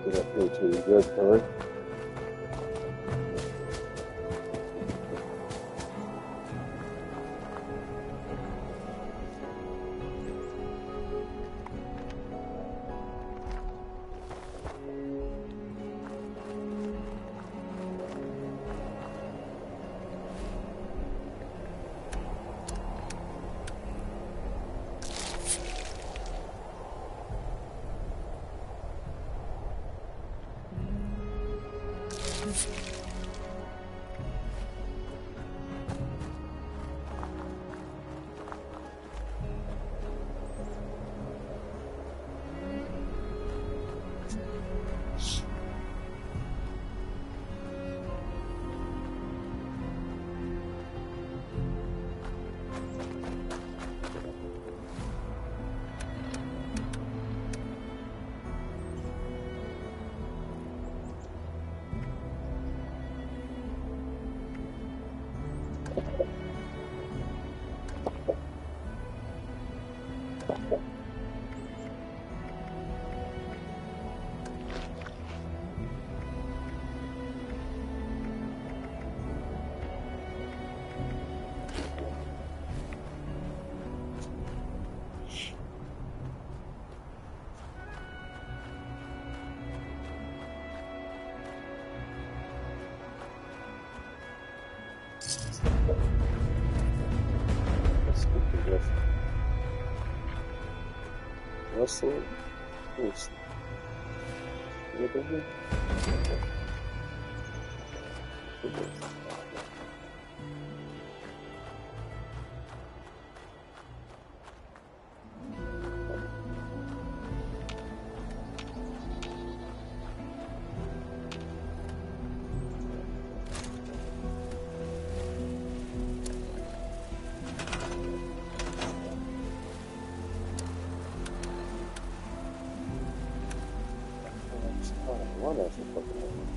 Get up here to the good part. Russell Wilson. What is it? What else is fucking happening?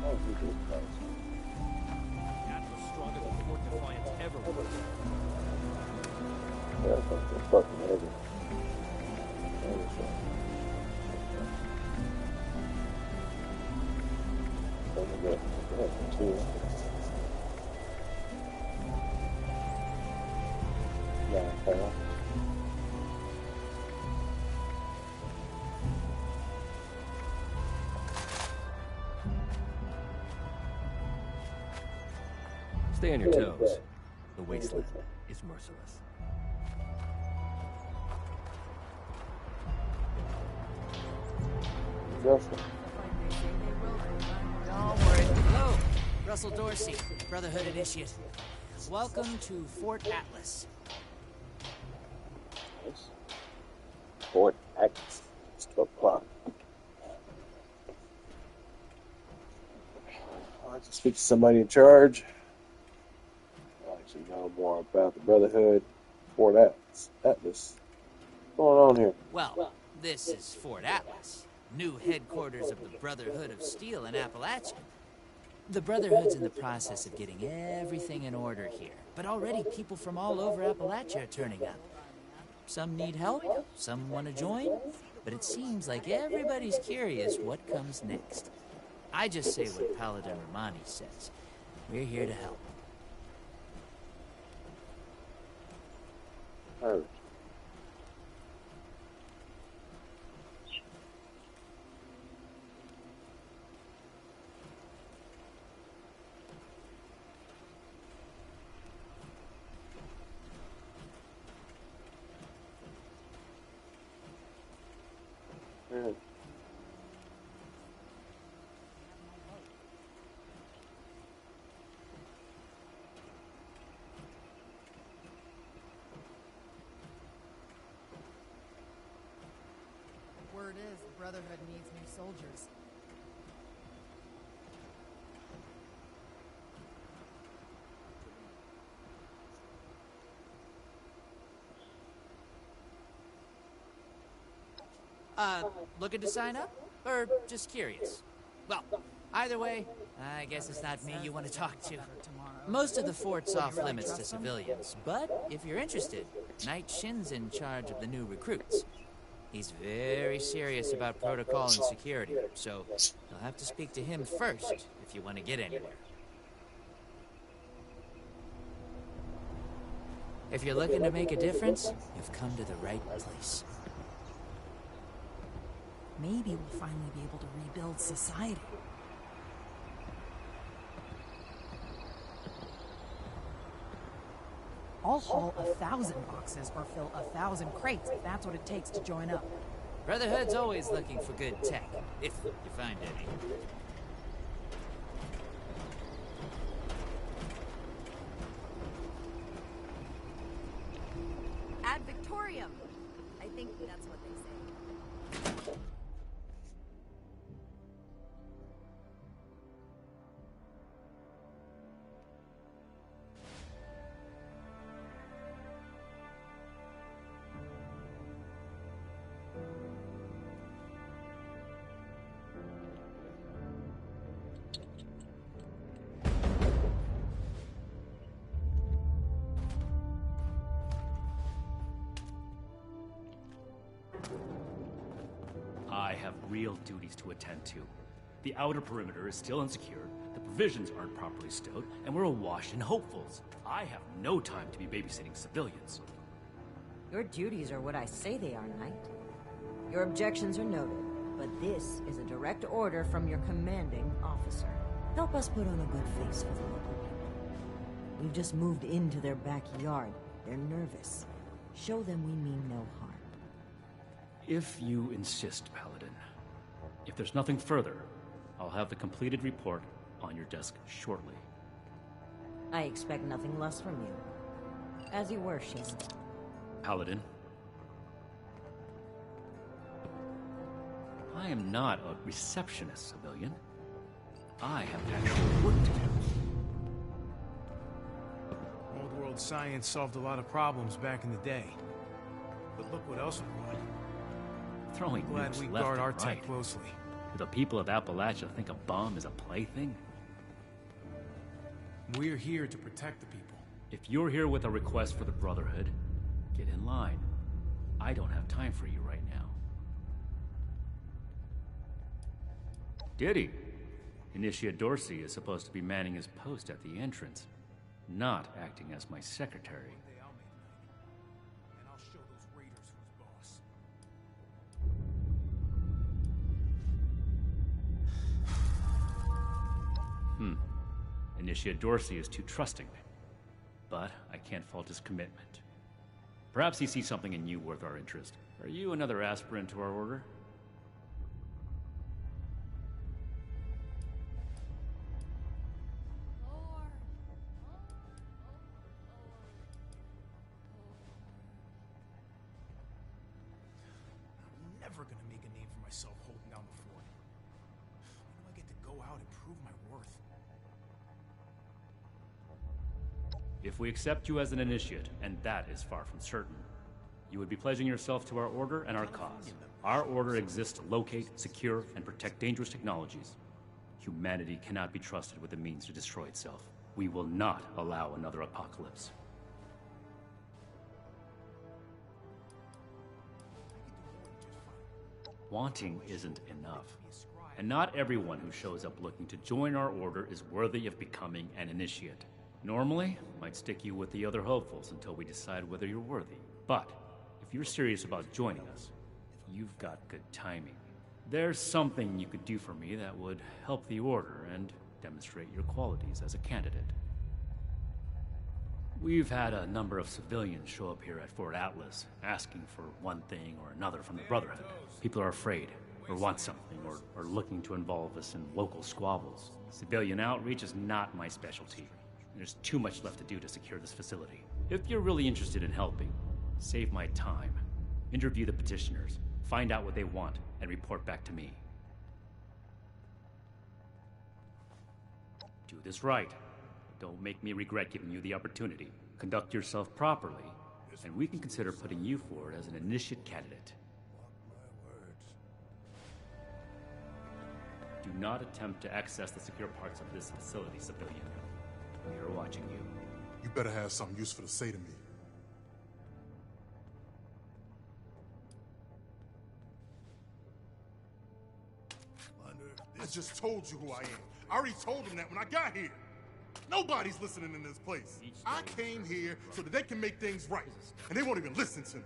Oh, he did that. Atlas stronger than Fort Defiance ever was. Yeah, that's fucking heavy. Two. Yeah, okay. Stay on your toes. The wasteland is merciless. Russell. Don't worry. Hello, Russell Dorsey, Brotherhood Initiate. Welcome to Fort Atlas. Fort Atlas. It's 12 o'clock. I'd like to speak to somebody in charge. I'd like to know more about the Brotherhood. Fort Atlas. What's going on here? Well, this is Fort Atlas, new headquarters of the Brotherhood of Steel in Appalachia. The Brotherhood's in the process of getting everything in order here, but already people from all over Appalachia are turning up. Some need help, some want to join, but it seems like everybody's curious what comes next. I just say what Paladin Romani says. We're here to help. Oh. Yeah. Word is, the Brotherhood needs new soldiers. Looking to sign up? Or just curious? Well, either way, I guess it's not me you want to talk to. Most of the fort's off limits to civilians, but if you're interested, Knight Shin's in charge of the new recruits. He's very serious about protocol and security, so you'll have to speak to him first if you want to get anywhere. If you're looking to make a difference, you've come to the right place. Maybe we'll finally be able to rebuild society. I'll haul 1,000 boxes or fill 1,000 crates if that's what it takes to join up. Brotherhood's always looking for good tech, if you find any. Ad Victoriam. I think that's what they say. I have real duties to attend to. The outer perimeter is still insecure, the provisions aren't properly stowed, and we're awash in hopefuls. I have no time to be babysitting civilians. Your duties are what I say they are, Knight. Your objections are noted, but this is a direct order from your commanding officer. Help us put on a good face for the local people. We've just moved into their backyard. They're nervous. Show them we mean no harm. If you insist, Paladin. If there's nothing further, I'll have the completed report on your desk shortly. I expect nothing less from you. As you were, Shin. Paladin. I am not a receptionist, civilian. I have actual work to do. Old world science solved a lot of problems back in the day. But look what else it brought. Throwing Glad nukes we left guard and our right. tech closely. Do the people of Appalachia think a bomb is a plaything? We're here to protect the people. If you're here with a request for the Brotherhood, get in line. I don't have time for you right now. Diddy. Initiate Dorsey is supposed to be manning his post at the entrance, not acting as my secretary. One day I'll make Knight, and I'll show those raiders who's boss. Initiate Dorsey is too trusting, but I can't fault his commitment. Perhaps he sees something in you worth our interest. Are you another aspirant to our order? I'm never gonna make a name for myself holding down the fort. When do I get to go out and prove my worth? If we accept you as an initiate, and that is far from certain, you would be pledging yourself to our order and our cause. Our order exists to locate, secure, and protect dangerous technologies. Humanity cannot be trusted with the means to destroy itself. We will not allow another apocalypse. Wanting isn't enough. And not everyone who shows up looking to join our order is worthy of becoming an initiate. Normally, might stick you with the other hopefuls until we decide whether you're worthy. But if you're serious about joining us, you've got good timing. There's something you could do for me that would help the order and demonstrate your qualities as a candidate. We've had a number of civilians show up here at Fort Atlas, asking for one thing or another from the Brotherhood. People are afraid, or want something, or are looking to involve us in local squabbles. Civilian outreach is not my specialty. There's too much left to do to secure this facility. If you're really interested in helping, save my time. Interview the petitioners, find out what they want, and report back to me. Do this right. Don't make me regret giving you the opportunity. Conduct yourself properly, and we can consider putting you forward as an initiate candidate. Mark my words. Do not attempt to access the secure parts of this facility, civilian. We are watching you. You better have something useful to say to me. I just told you who I am. I already told them that when I got here. Nobody's listening in this place. I came here so that they can make things right, and they won't even listen to me.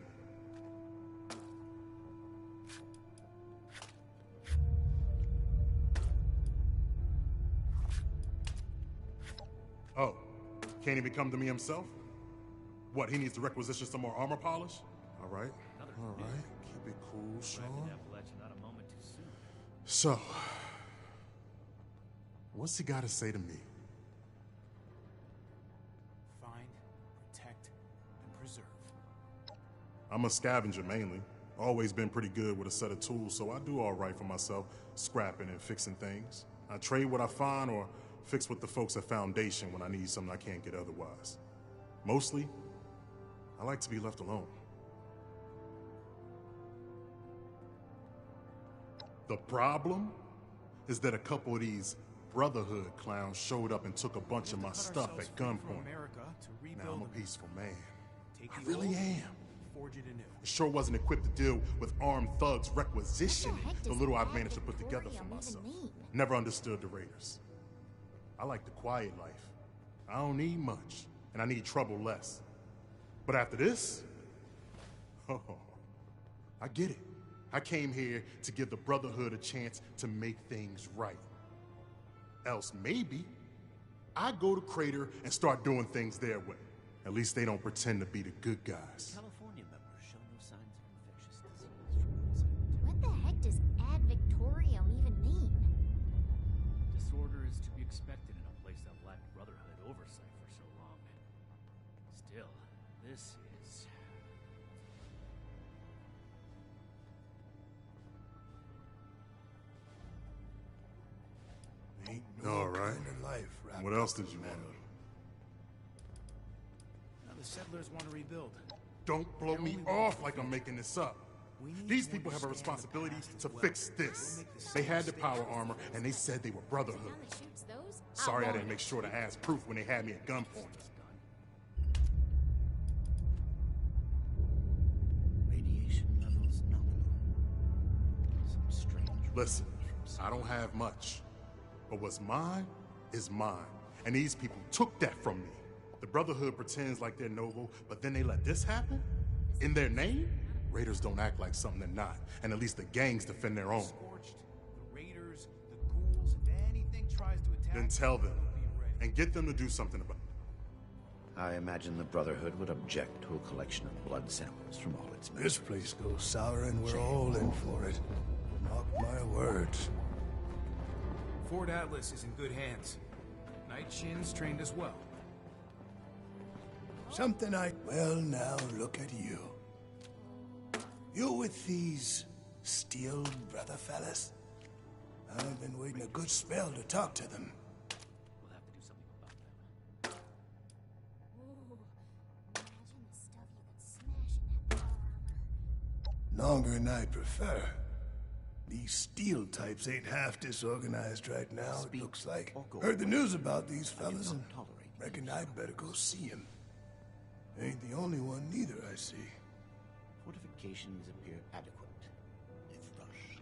Oh, can't even come to me himself? What, he needs to requisition some more armor polish? All right, keep it cool, Sean. So, what's he gotta say to me? Find, protect, and preserve. I'm a scavenger mainly. Always been pretty good with a set of tools, so I do all right for myself, scrapping and fixing things. I trade what I find or fix with the folks at Foundation when I need something I can't get otherwise. Mostly, I like to be left alone. The problem is that a couple of these Brotherhood clowns showed up and took a bunch of my stuff at gunpoint. Now I'm a peaceful man. I really am. Forge it anew. I sure wasn't equipped to deal with armed thugs requisitioning the little I've managed to put together for myself. Never understood the Raiders. I like the quiet life. I don't need much, and I need trouble less. But after this, oh, I get it. I came here to give the Brotherhood a chance to make things right. Else maybe I go to Crater and start doing things their way. At least they don't pretend to be the good guys. California members show no signs of infectious disease. What the heck does ad Victorium even mean? Disorder is to be expected in a place that lacked Brotherhood oversight for so long. Still, this is... Ain't no all right. Kind of life what else did you want? Now the settlers want to rebuild. Don't blow me off like I'm making this up. These people have a responsibility to fix this. They had the power armor, and they said they were Brotherhood. Sorry I didn't make sure to ask proof when they had me at gunpoint. Radiation levels nominal. Some strange... Listen, I don't have much. But what's mine is mine. And these people took that from me. The Brotherhood pretends like they're noble, but then they let this happen? In their name? Raiders don't act like something they're not. And at least the gangs defend their own. Scorched, the Raiders, the ghouls, if anything tries to attack... Then tell them. And get them to do something about it. I imagine the Brotherhood would object to a collection of blood samples from all its members. This place goes sour and we're all in for it. Mark my words. Fort Atlas is in good hands. Night Shin's trained as well. Well, now look at you. You with these Steel brother fellas? I've been waiting a good spell to talk to them. We'll have to do something about them. Ooh, imagine the stuff you could smash in that power armor. Longer than I prefer. These Steel types ain't half disorganized right now, it looks like. Heard the news about these fellas and reckon I'd better go see them. Ain't the only one neither, I see. Fortifications appear adequate, if rushed.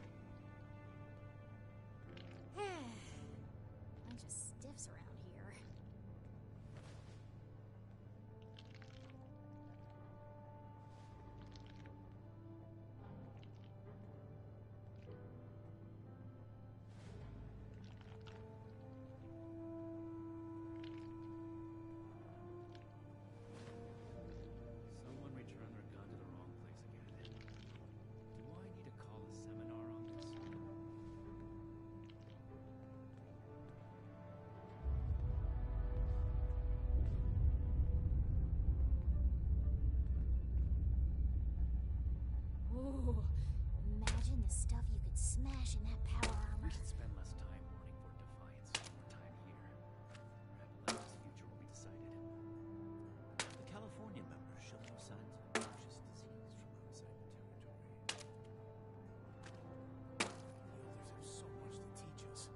Bunch of stiffs around here. Someone returned their gun to the wrong place again. Do I need to call a seminar on this? Ooh, imagine the stuff you could smash in that power armor. We should spend less time mourning for Defiance and more time here. Appalachia's future will be decided. The California members show no signs of infectious disease from outside the territory. The elders have so much to teach us.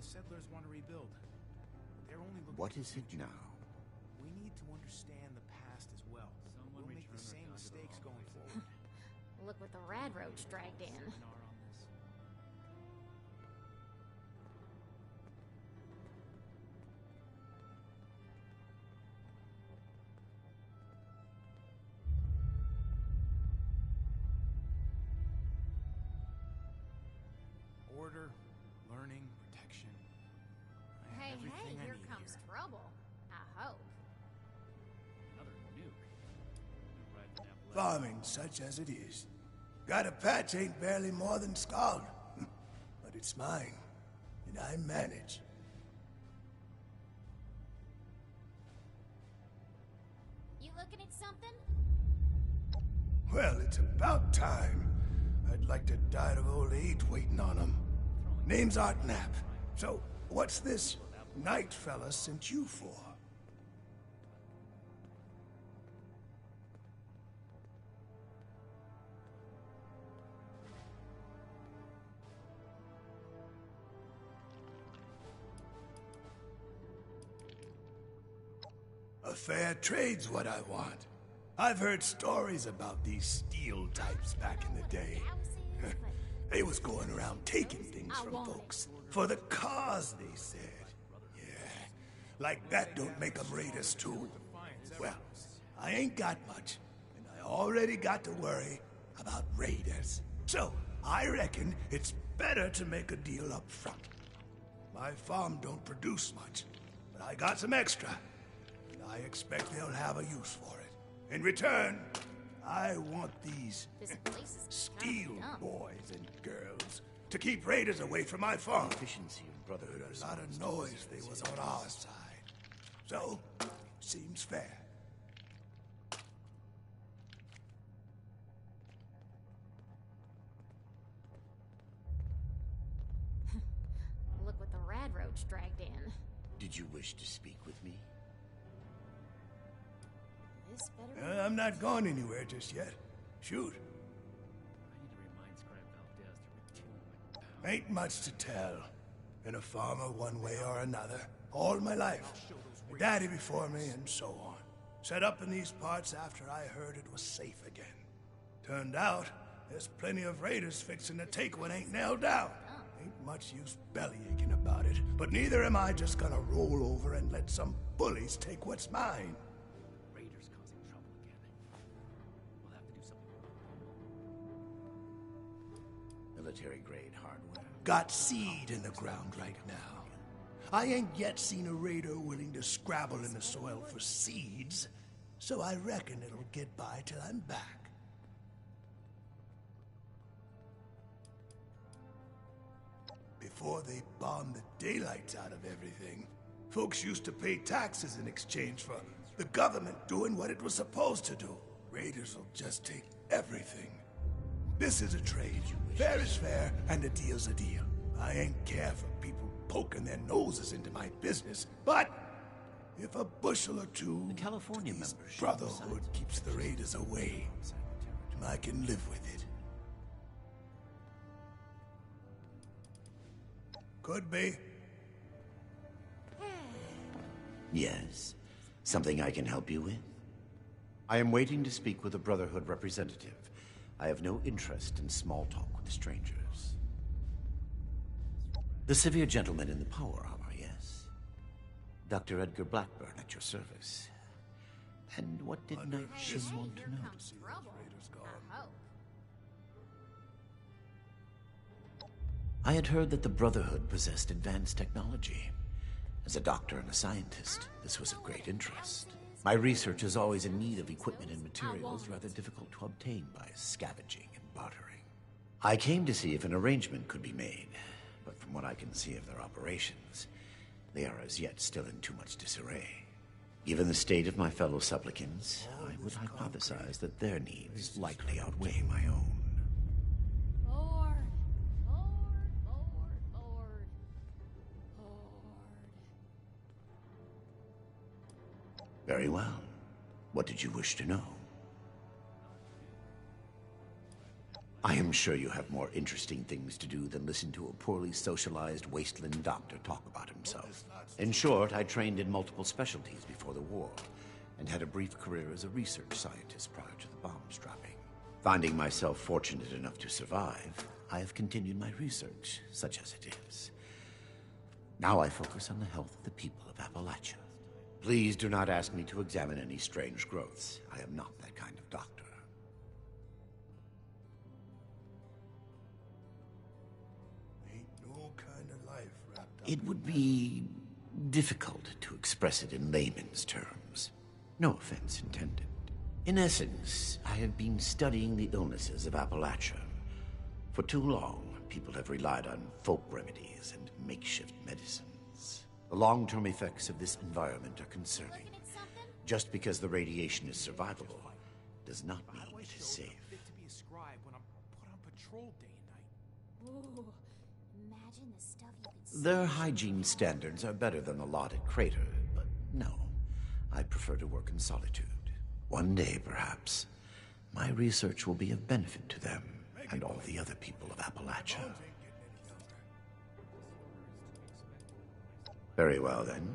settlers want to rebuild. They're only looking What to the is it future. now? We need to understand the past as well. Someone We'll make the return same our gun to the mistakes hall. going forward. Look what the rad roach dragged in. Seminar on this. Order, learning, protection. I Hey, have everything I here need comes here. trouble. I hope. Another nuke. Arrived in Appalachia. Farming such as it is. Got a patch ain't barely more than scald. But it's mine, and I manage. You looking at something? Well, it's about time. I'd like to die of old age waiting on 'em. Name's Art Knapp. So, what's this night fella sent you for? A fair trade's what I want. I've heard stories about these steel types back in the day. They was going around taking things from folks. For the cause, they said. Yeah, like that don't make 'em raiders too. Well, I ain't got much, and I already got to worry about raiders. So, I reckon it's better to make a deal up front. My farm don't produce much, but I got some extra. I expect they'll have a use for it. In return, I want these This place is steel kinda dumb. boys and girls to keep raiders away from my farm. Efficiency and brotherhood A lot of noise they was on our side. So, seems fair. Look what the rad roach dragged in. Did you wish to speak with me? This better be... I'm not going anywhere just yet. Shoot. I need to remind Scribe Valdez to retune my Ain't much to tell. Been a farmer one way or another, all my life. My daddy before me, and so on. Set up in these parts after I heard it was safe again. Turned out, there's plenty of raiders fixing to take what ain't nailed down. Ain't much use bellyaching about it, but neither am I just gonna roll over and let some bullies take what's mine. raiders causing trouble again. We'll have to do something. Military-grade hardware. Got seed in the ground right now. I ain't yet seen a raider willing to scrabble in the soil for seeds, so I reckon it'll get by till I'm back. Before they bombed the daylights out of everything, folks used to pay taxes in exchange for the government doing what it was supposed to do. Raiders will just take everything. This is a trade. Fair is fair, and a deal's a deal. I ain't care for people poking their noses into my business, but if a bushel or two The California to these members show Brotherhood keeps the raiders away, I can live with it. Could be. Yes. Something I can help you with? I am waiting to speak with a Brotherhood representative. I have no interest in small talk with strangers. The severe gentleman in the power armor, yes? Dr. Edgar Blackburn at your service. And what did Night Shin want to know? comes trouble. I hope. I had heard that the Brotherhood possessed advanced technology. As a doctor and a scientist, this was of great interest. My research is always in need of equipment and materials rather difficult to obtain by scavenging and bartering. I came to see if an arrangement could be made, but from what I can see of their operations, they are as yet still in too much disarray. Given the state of my fellow supplicants, I would hypothesize that their needs likely outweigh my own. Lord. Lord. Lord. Lord. Very well. What did you wish to know? I am sure you have more interesting things to do than listen to a poorly socialized wasteland doctor talk about himself. In short, I trained in multiple specialties before the war, and had a brief career as a research scientist prior to the bombs dropping. Finding myself fortunate enough to survive, I have continued my research, such as it is. Now I focus on the health of the people of Appalachia. Please do not ask me to examine any strange growths. I am not that kind of doctor. Ain't no kind of life wrapped up. It would be difficult to express it in layman's terms. No offense intended. In essence, I have been studying the illnesses of Appalachia. For too long, people have relied on folk remedies and makeshift medicines. The long-term effects of this environment are concerning. Just because the radiation is survivable does not mean it is safe. To be a scribe when I'm put on patrol day and night. Ooh, imagine the stuff you could Their hygiene standards are better than the lot at Crater, but no. I prefer to work in solitude. One day, perhaps, my research will be of benefit to them and all the other people of Appalachia. Very well, then.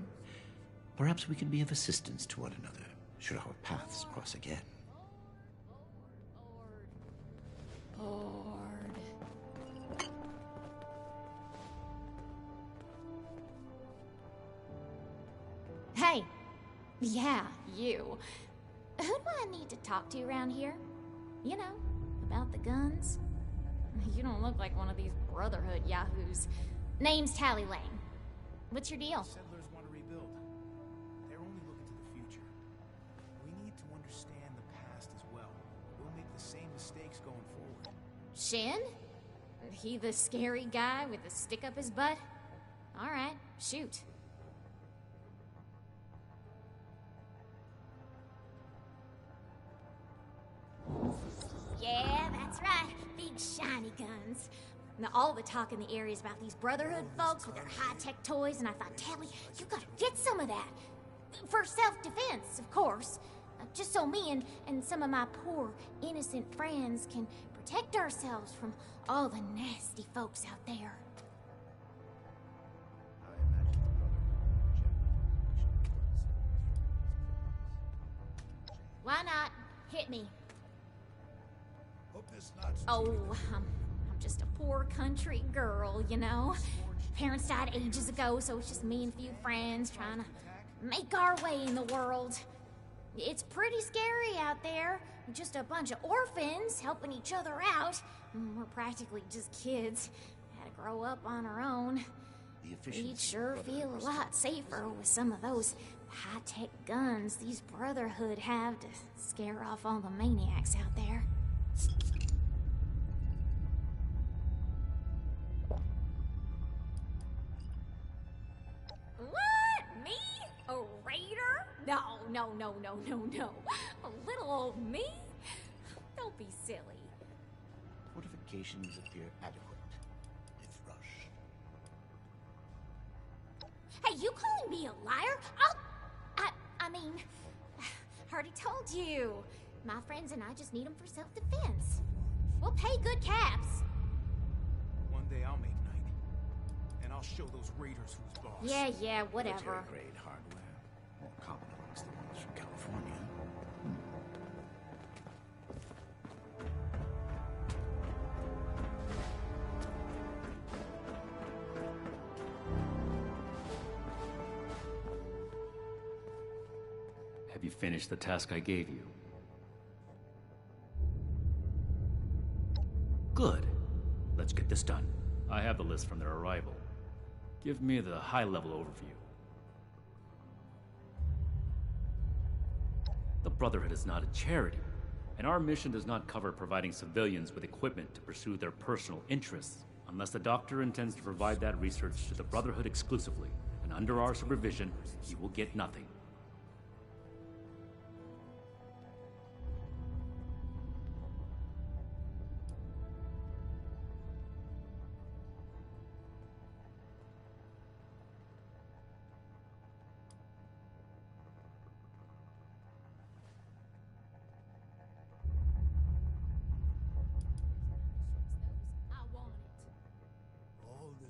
Perhaps we can be of assistance to one another, should our paths cross again. Hey! Yeah, you. Who do I need to talk to around here? You know, about the guns? You don't look like one of these Brotherhood yahoos. Name's Tally Lane. What's your deal? Settlers want to rebuild. They're only looking to the future. We need to understand the past as well. We'll make the same mistakes going forward. Shin? He the scary guy with the stick up his butt? Alright, shoot. Yeah, that's right. Big shiny guns. Now, all the talk in the area is about these Brotherhood folks with their high-tech toys, and I thought, Tally, you gotta get some of that. For self-defense, of course. Just so me and some of my poor, innocent friends can protect ourselves from all the nasty folks out there. Why not? Hit me. Oh, I'm just a poor country girl, you know? Parents died ages ago, so it's just me and a few friends trying to make our way in the world. It's pretty scary out there. Just a bunch of orphans helping each other out. We're practically just kids. Had to grow up on our own. We'd sure feel a lot safer with some of those high-tech guns these Brotherhood have to scare off all the maniacs out there. What? Me? A raider? No. A little old me? Don't be silly. Fortifications appear adequate, if rushed. Hey, you calling me a liar? I mean, already told you. My friends and I just need them for self-defense. We'll pay good caps. One day I'll make night. And I'll show those raiders who's boss. Yeah, whatever. Military-grade hardware. More common amongst the ones from California. Have you finished the task I gave you? Good. Let's get this done. I have the list from their arrival. Give me the high-level overview. The Brotherhood is not a charity, and our mission does not cover providing civilians with equipment to pursue their personal interests, unless the doctor intends to provide that research to the Brotherhood exclusively, and under our supervision, you will get nothing.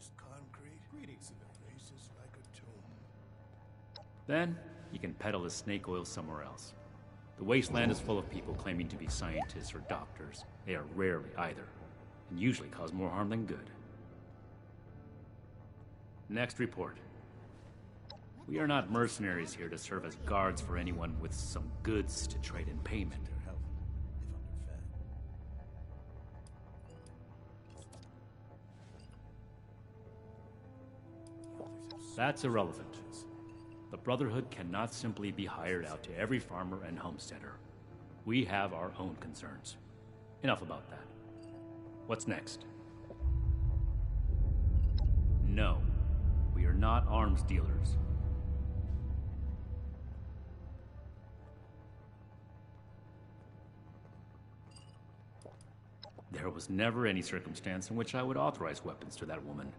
Just concrete. Greetings, civilian. Faces like a tomb. Then, you can peddle the snake oil somewhere else. The wasteland is full of people claiming to be scientists or doctors. They are rarely either, and usually cause more harm than good. Next report. We are not mercenaries here to serve as guards for anyone with some goods to trade in payment. That's irrelevant. The Brotherhood cannot simply be hired out to every farmer and homesteader. We have our own concerns. Enough about that. What's next? No, we are not arms dealers. There was never any circumstance in which I would authorize weapons to that woman.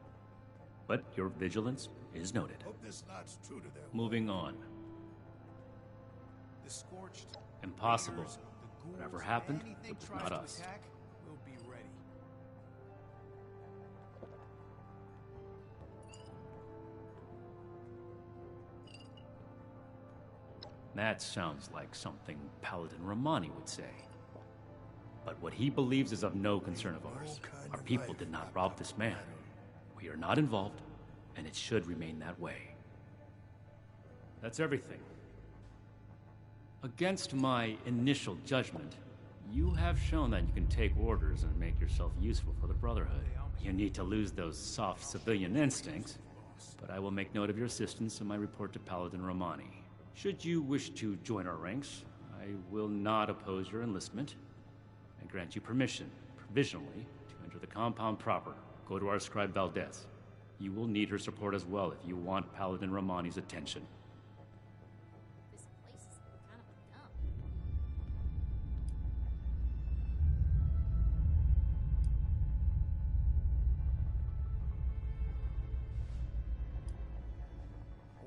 But your vigilance is noted. Hope this lot's true to their Moving on. The scorched. Impossible. Raiders, the ghouls, Whatever happened, anything it was tries not to us. attack, we'll be ready. That sounds like something Paladin Romani would say. But what he believes is of no concern of ours. Our people did not rob this man. We are not involved, and it should remain that way. That's everything. Against my initial judgment, you have shown that you can take orders and make yourself useful for the Brotherhood. You need to lose those soft civilian instincts, but I will make note of your assistance in my report to Paladin Romani. Should you wish to join our ranks, I will not oppose your enlistment. I grant you permission, provisionally, to enter the compound proper. Go to our scribe Valdez. You will need her support as well if you want Paladin Romani's attention. This place is kind of a dump.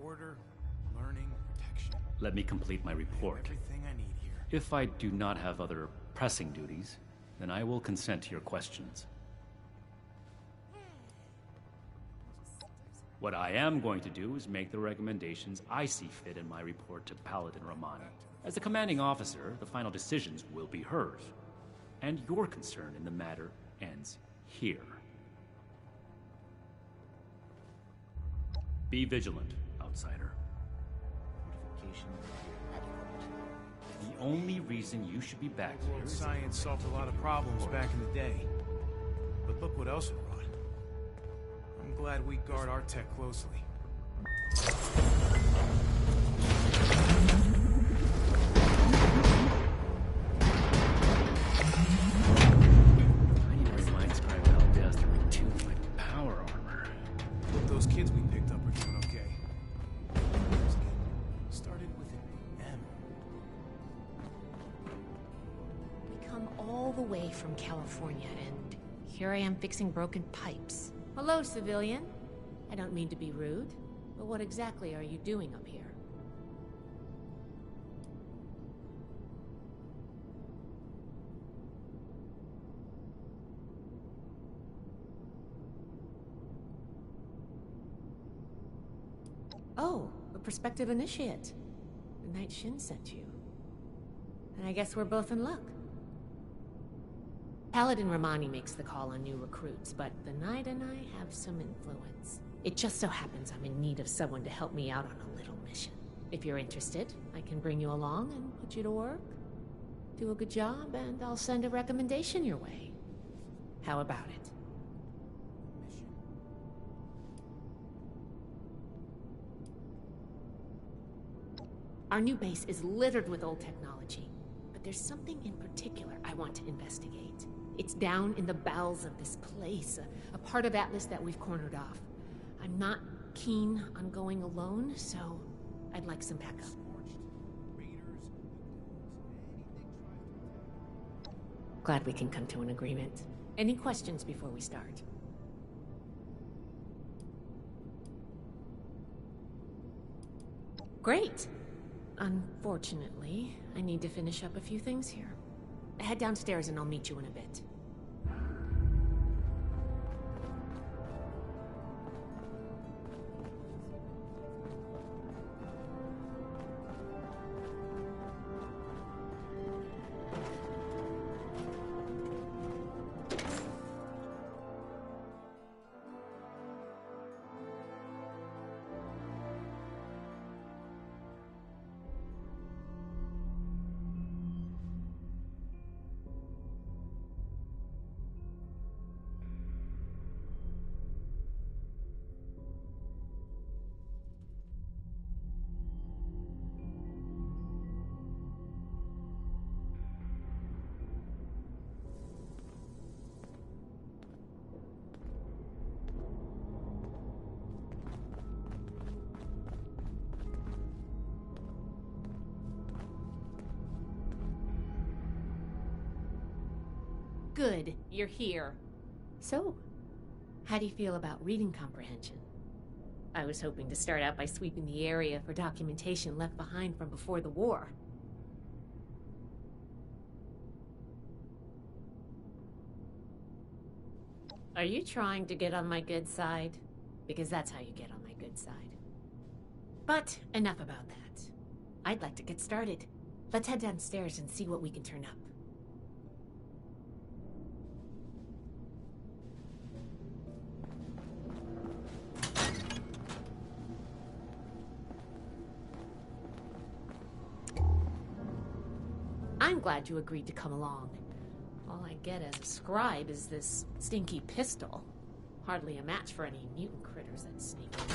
Order, learning, protection. Let me complete my report. Everything I need here. If I do not have other pressing duties, then I will consent to your questions. What I am going to do is make the recommendations I see fit in my report to Paladin Romani. As the commanding officer, the final decisions will be hers. And your concern in the matter ends here. Be vigilant, outsider. The only reason you should be back here World is science solved a lot of problems back in the day. But look what else it brought. I'm glad we guard our tech closely. I need to remind Scribe Valdez to retune my power armor. Hope those kids we picked up are doing okay. Started with an M. We come all the way from California, and here I am fixing broken pipes. Hello, civilian. I don't mean to be rude, but what exactly are you doing up here? Oh, a prospective initiate. The Knight Shin sent you. And I guess we're both in luck. Paladin Romani makes the call on new recruits, but the Knight and I have some influence. It just so happens I'm in need of someone to help me out on a little mission. If you're interested, I can bring you along and put you to work. Do a good job, and I'll send a recommendation your way. How about it? Our new base is littered with old technology, but there's something in particular I want to investigate. It's down in the bowels of this place, a part of Atlas that we've cornered off. I'm not keen on going alone, so I'd like some backup. Glad we can come to an agreement. Any questions before we start? Great! Unfortunately, I need to finish up a few things here. Head downstairs and I'll meet you in a bit. Good, you're here. So, how do you feel about reading comprehension? I was hoping to start out by sweeping the area for documentation left behind from before the war. Are you trying to get on my good side? Because that's how you get on my good side. But enough about that. I'd like to get started. Let's head downstairs and see what we can turn up. I'm glad you agreed to come along. All I get as a scribe is this stinky pistol. Hardly a match for any mutant critters that sneak in.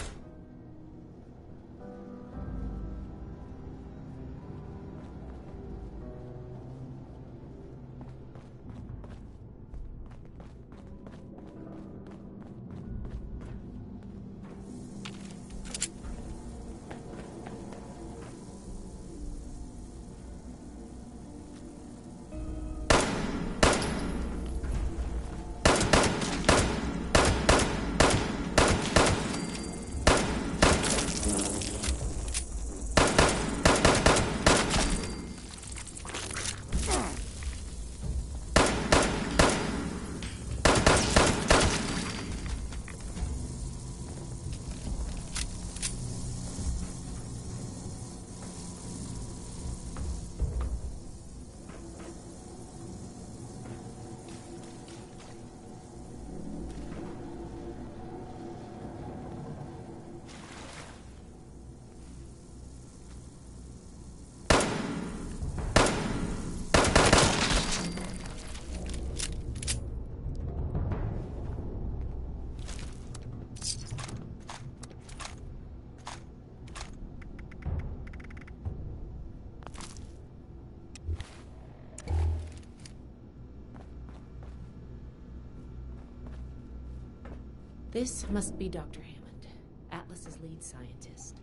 This must be Dr. Hammond, Atlas's lead scientist.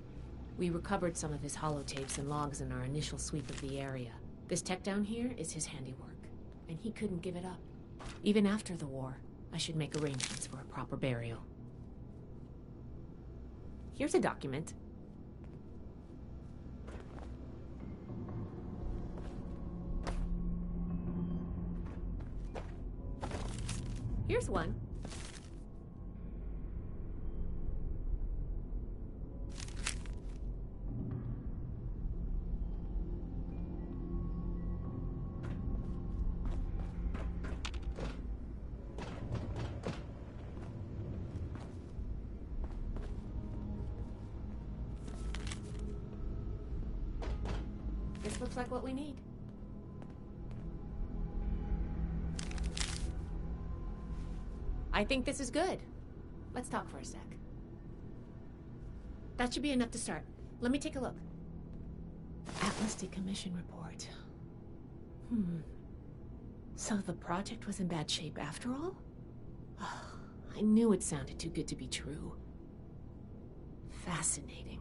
We recovered some of his holotapes and logs in our initial sweep of the area. This tech down here is his handiwork, and he couldn't give it up. Even after the war, I should make arrangements for a proper burial. Here's a document. Here's one. This looks like what we need. I think this is good. Let's talk for a sec. That should be enough to start. Let me take a look. Atlas decommission report. So the project was in bad shape after all? I knew it sounded too good to be true. Fascinating.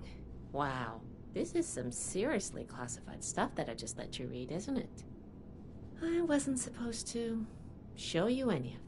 Wow. This is some seriously classified stuff that I just let you read, isn't it? I wasn't supposed to show you any of this.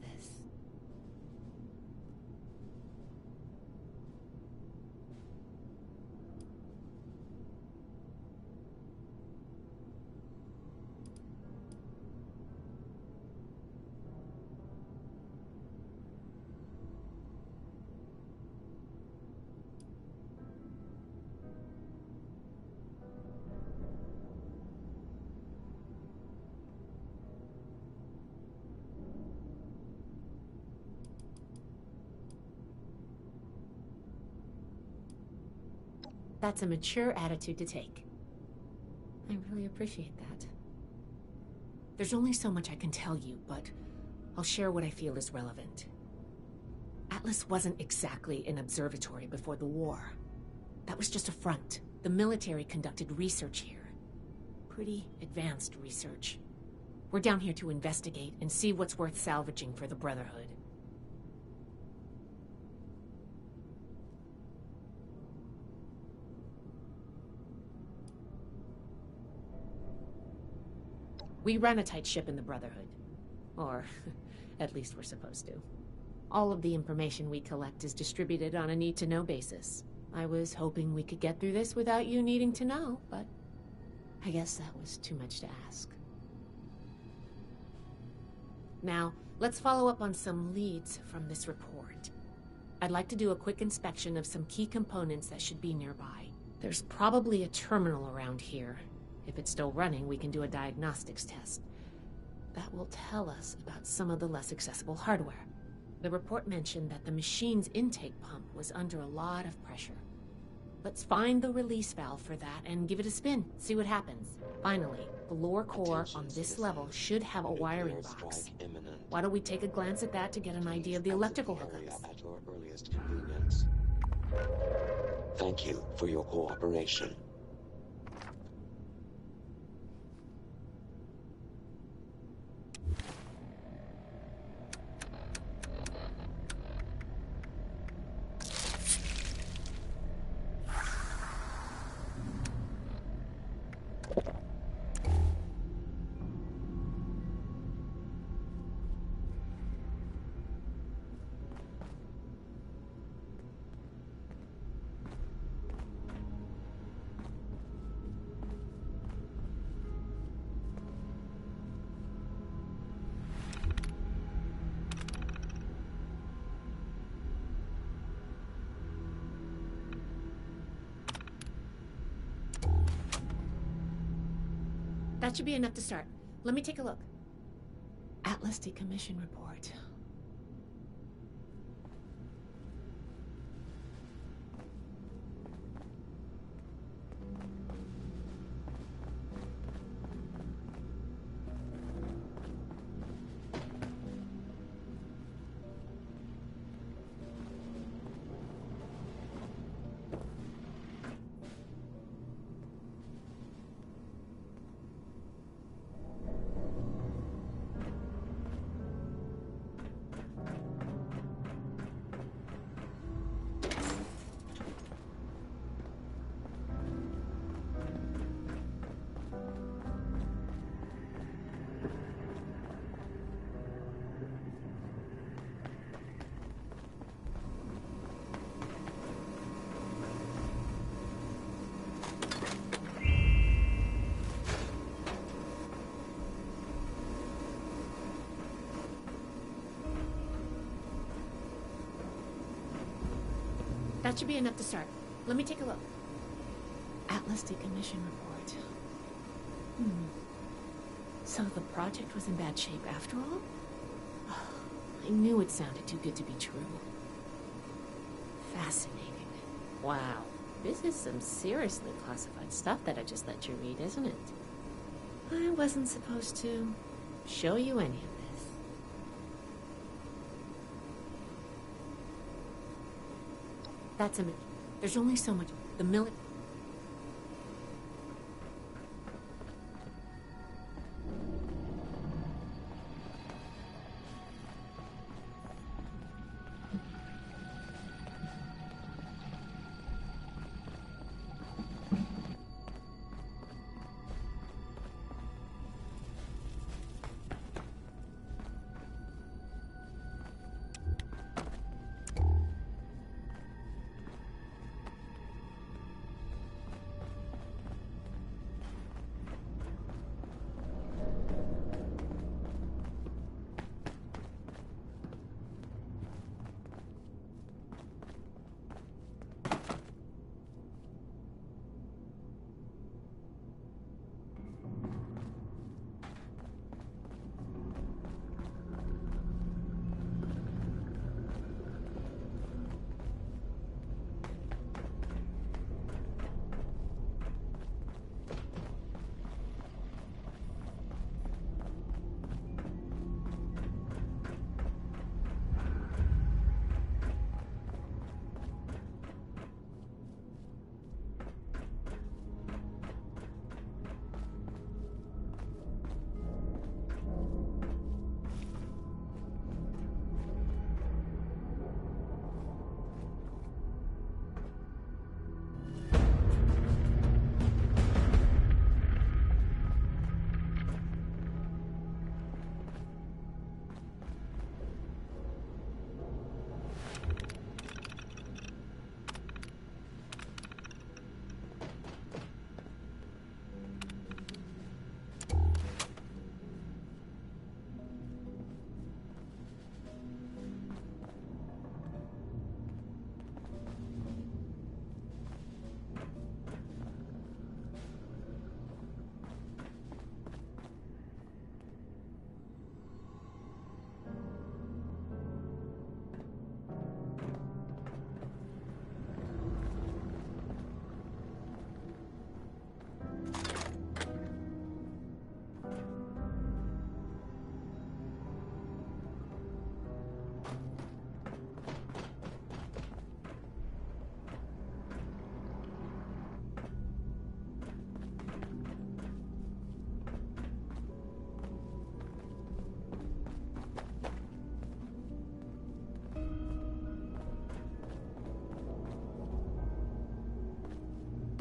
That's a mature attitude to take. I really appreciate that. There's only so much I can tell you, but I'll share what I feel is relevant. Atlas wasn't exactly an observatory before the war. That was just a front. The military conducted research here. Pretty advanced research. We're down here to investigate and see what's worth salvaging for the Brotherhood. We run a tight ship in the Brotherhood. Or, at least we're supposed to. All of the information we collect is distributed on a need-to-know basis. I was hoping we could get through this without you needing to know, but I guess that was too much to ask. Now, let's follow up on some leads from this report. I'd like to do a quick inspection of some key components that should be nearby. There's probably a terminal around here. If it's still running, we can do a diagnostics test. That will tell us about some of the less accessible hardware. The report mentioned that the machine's intake pump was under a lot of pressure. Let's find the release valve for that and give it a spin, see what happens. Finally, the lower core on this level should have a wiring box. Why don't we take a glance at that to get an idea of the electrical hookups? At your earliest convenience. Thank you for your cooperation. That should be enough to start. Let me take a look. Atlas decommission report. That should be enough to start. Let me take a look. Atlas decommission report. So the project was in bad shape after all? I knew it sounded too good to be true. Fascinating. Wow. This is some seriously classified stuff that I just let you read, isn't it? I wasn't supposed to show you any of this. That's a... There's only so much... The military...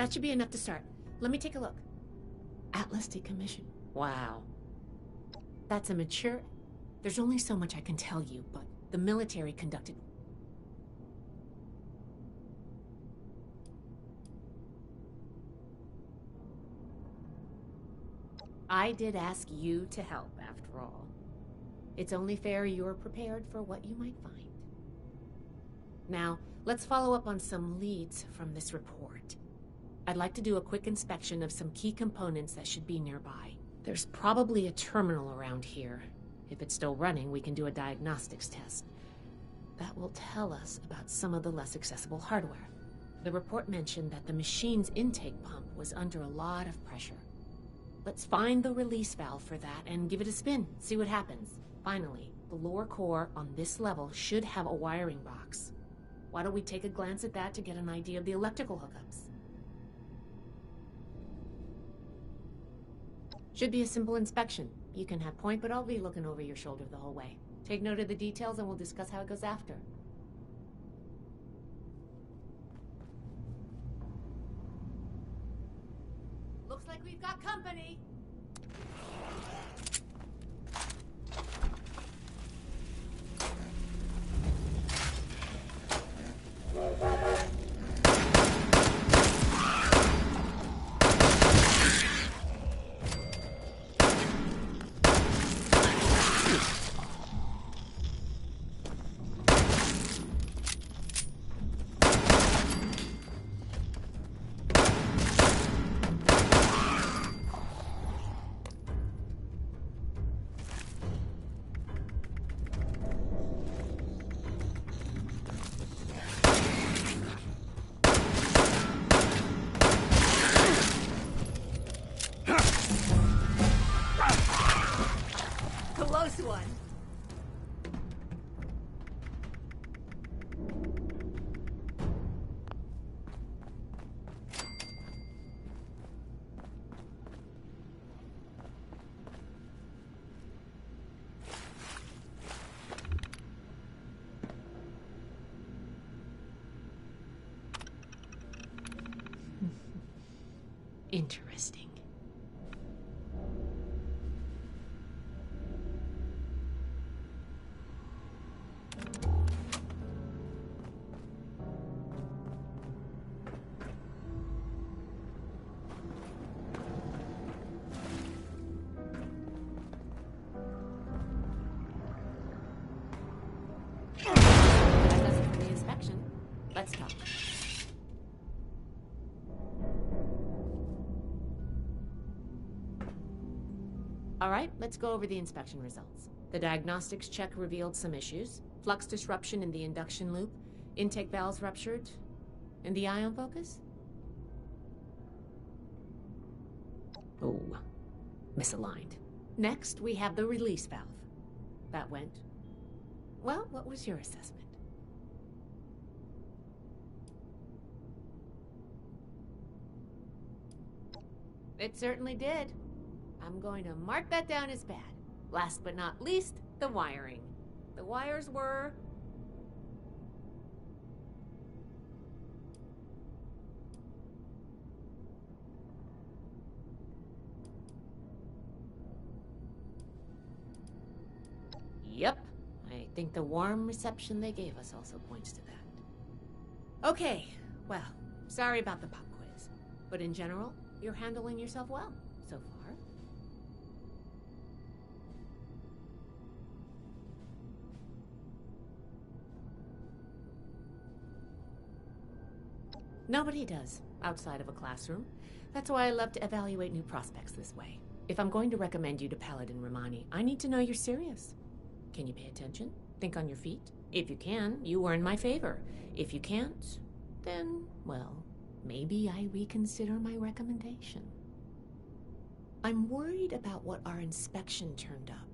That should be enough to start. Let me take a look. Atlas decommission. Wow. That's a mature... There's only so much I can tell you, but the military conducted... I did ask you to help, after all. It's only fair you're prepared for what you might find. Now, let's follow up on some leads from this report. I'd like to do a quick inspection of some key components that should be nearby. There's probably a terminal around here. If it's still running, we can do a diagnostics test. That will tell us about some of the less accessible hardware. The report mentioned that the machine's intake pump was under a lot of pressure. Let's find the release valve for that and give it a spin, see what happens. Finally, the lower core on this level should have a wiring box. Why don't we take a glance at that to get an idea of the electrical hookups? Should be a simple inspection. You can have point, but I'll be looking over your shoulder the whole way. Take note of the details and we'll discuss how it goes after. Looks like we've got company. Close one. Interesting. That does it for the inspection. Let's talk. All right, let's go over the inspection results. The diagnostics check revealed some issues. Flux disruption in the induction loop, intake valves ruptured, and the ion focus? Oh, misaligned. Next, we have the release valve. That went... Well, what was your assessment? It certainly did. I'm going to mark that down as bad. Last but not least, the wiring. The wires were... Yep. I think the warm reception they gave us also points to that. Okay, well, sorry about the pop quiz. But in general, you're handling yourself well so far. Nobody does, outside of a classroom. That's why I love to evaluate new prospects this way. If I'm going to recommend you to Paladin Romani, I need to know you're serious. Can you pay attention? Think on your feet? If you can, you are in my favor. If you can't, then, well, maybe I reconsider my recommendation. I'm worried about what our inspection turned up.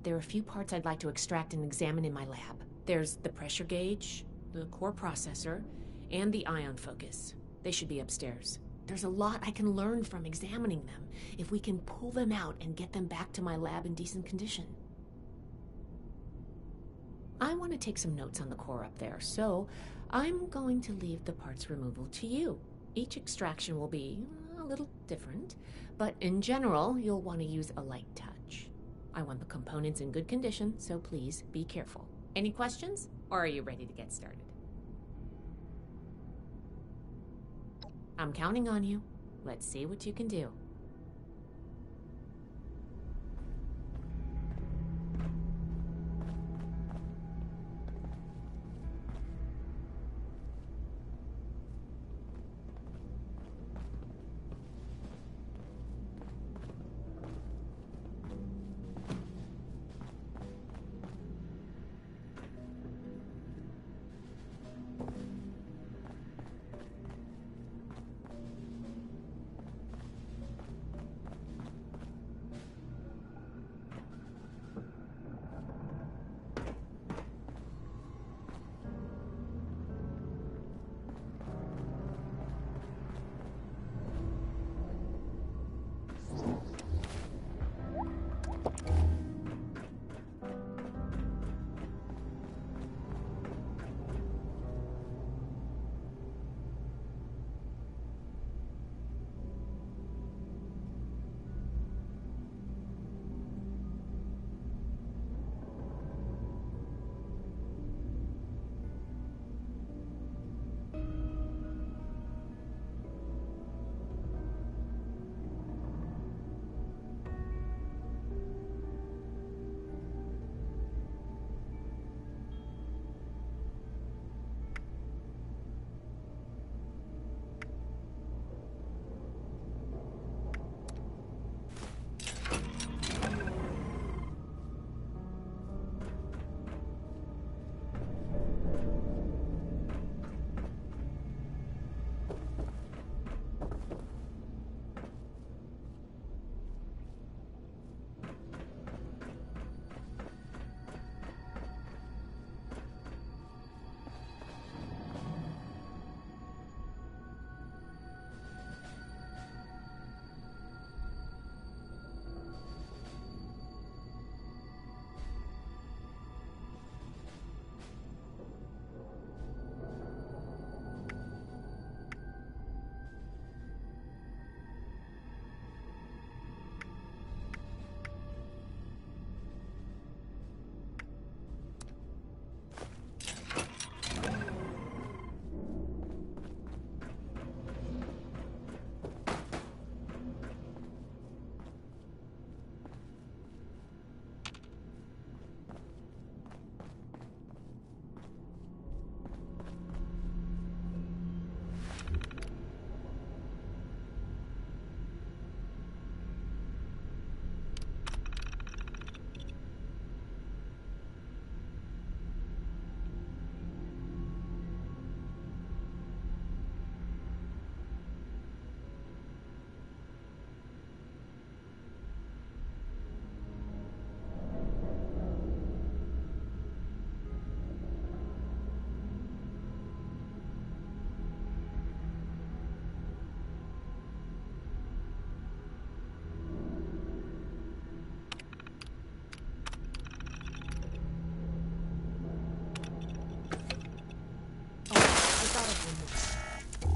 There are a few parts I'd like to extract and examine in my lab. There's the pressure gauge, the core processor, and the ion focus. They should be upstairs. There's a lot I can learn from examining them if we can pull them out and get them back to my lab in decent condition. I want to take some notes on the core up there, so I'm going to leave the parts removal to you. Each extraction will be a little different, but in general, you'll want to use a light touch. I want the components in good condition, so please be careful. Any questions, or are you ready to get started? I'm counting on you. Let's see what you can do.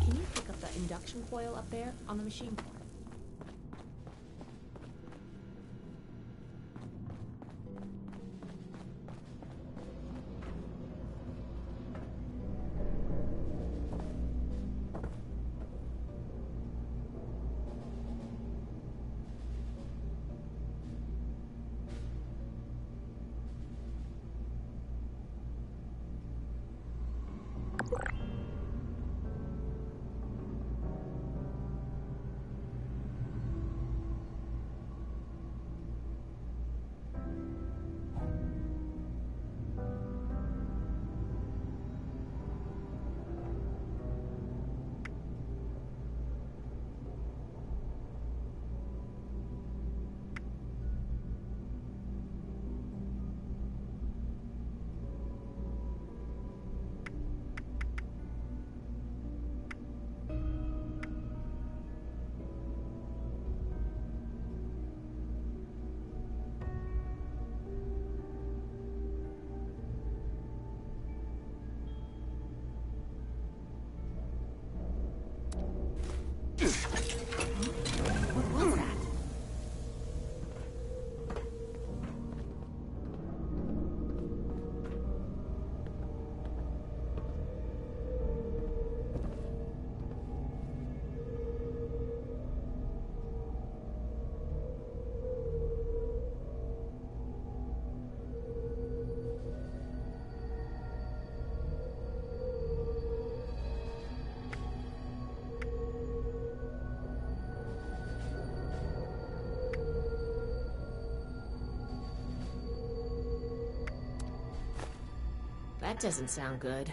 Can you pick up the induction coil up there on the machine board? doesn't sound good.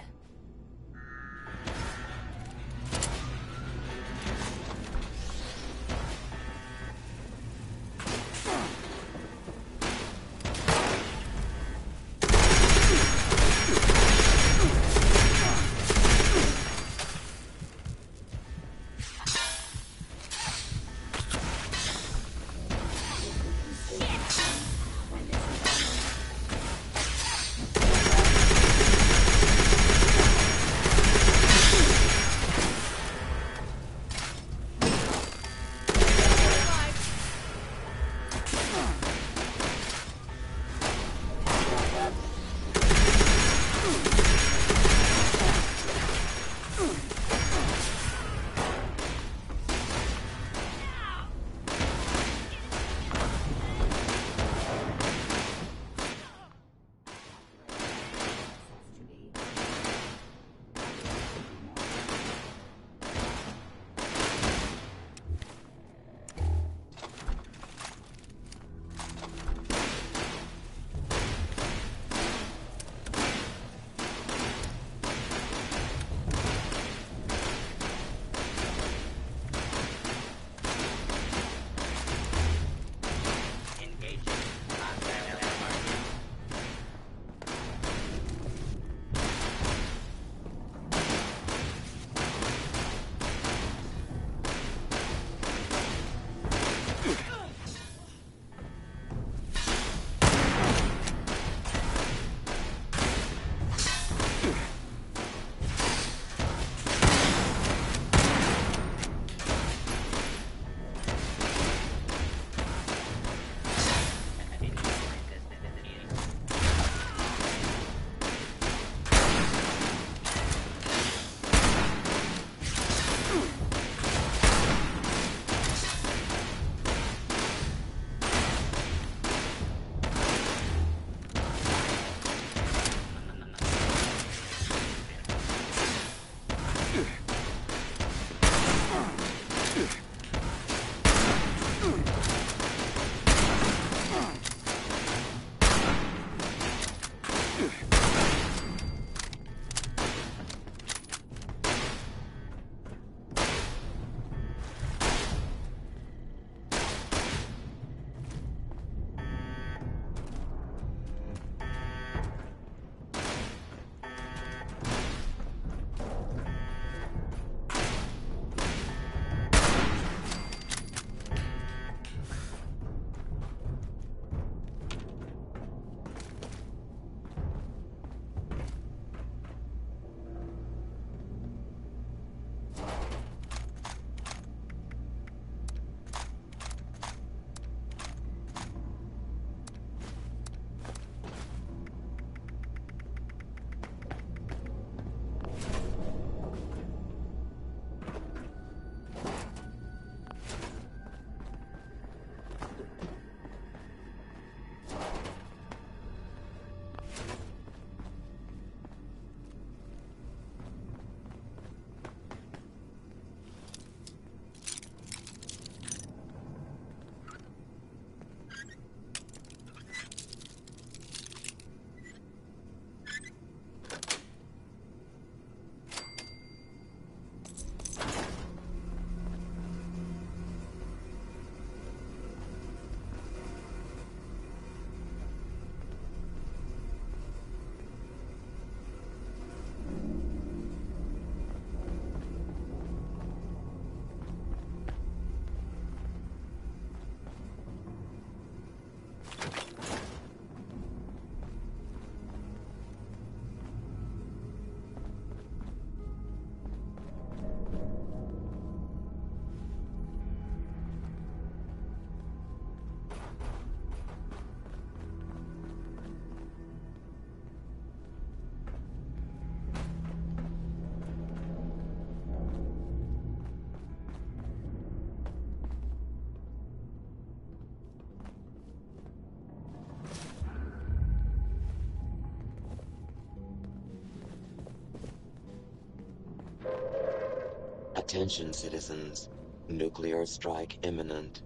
Attention, citizens. Nuclear strike imminent.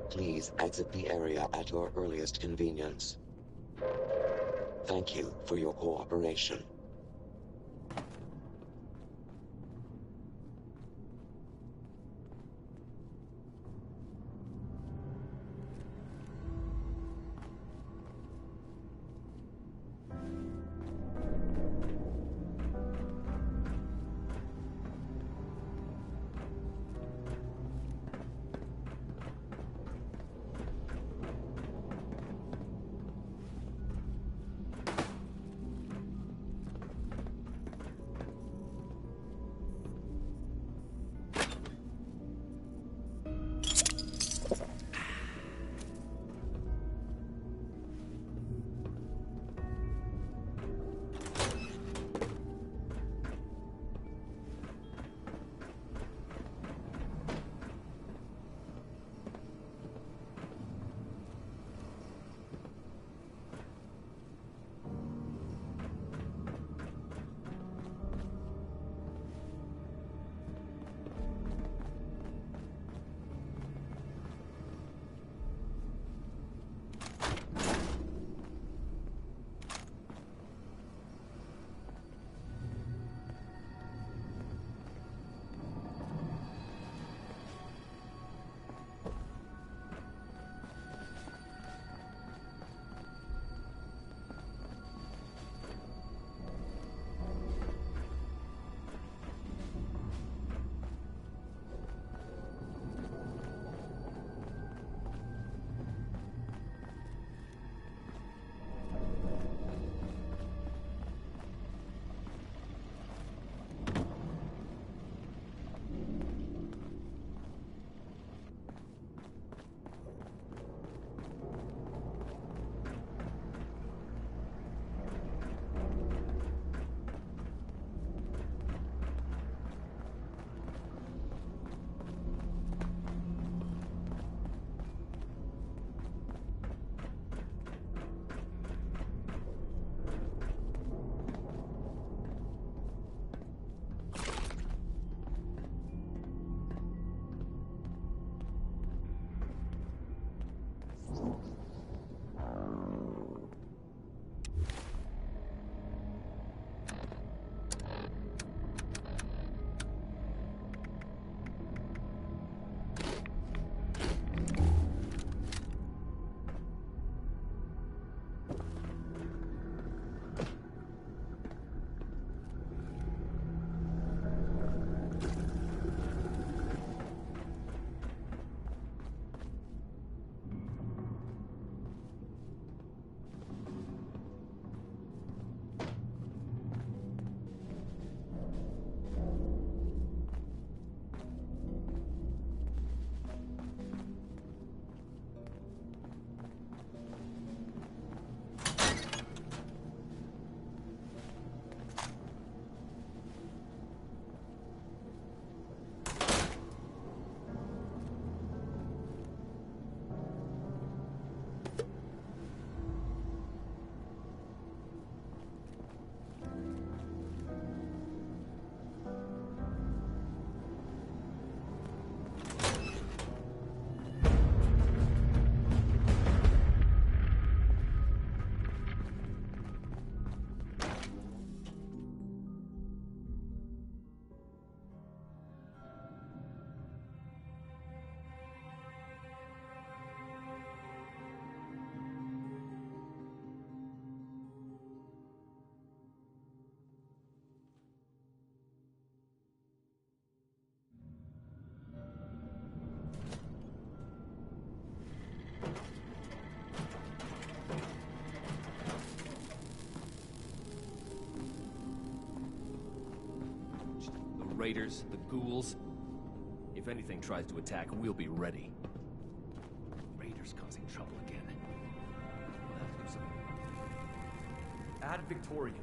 Please exit the area at your earliest convenience. Thank you for your cooperation. Raiders, the ghouls. If anything tries to attack, we'll be ready. Raiders causing trouble again. We'll have to do something about it. Add Victorian.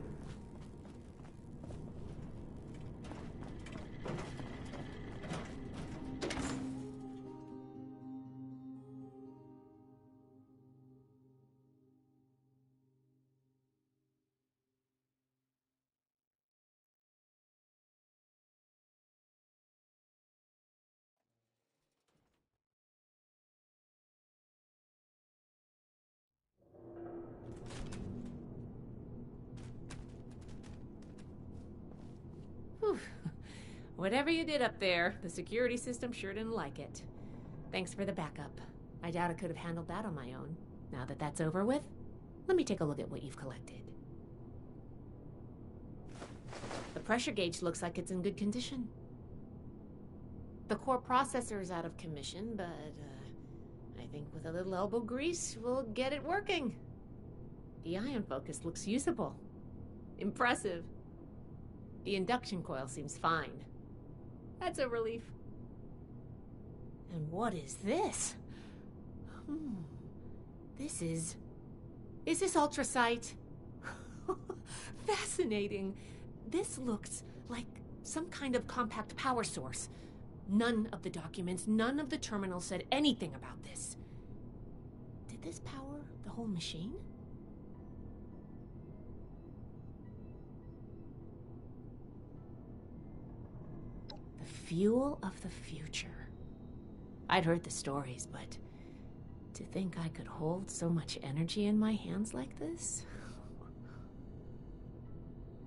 Whew. Whatever you did up there, the security system sure didn't like it. Thanks for the backup. I doubt I could have handled that on my own. Now that that's over with, let me take a look at what you've collected. The pressure gauge looks like it's in good condition. The core processor is out of commission, but I think with a little elbow grease, we'll get it working. The ion focus looks usable. Impressive. The induction coil seems fine. That's a relief. And what is this? Is this ultrasight? Fascinating. This looks like some kind of compact power source. None of the documents, none of the terminals said anything about this. Did this power the whole machine? The fuel of the future. I'd heard the stories, but to think I could hold so much energy in my hands like this?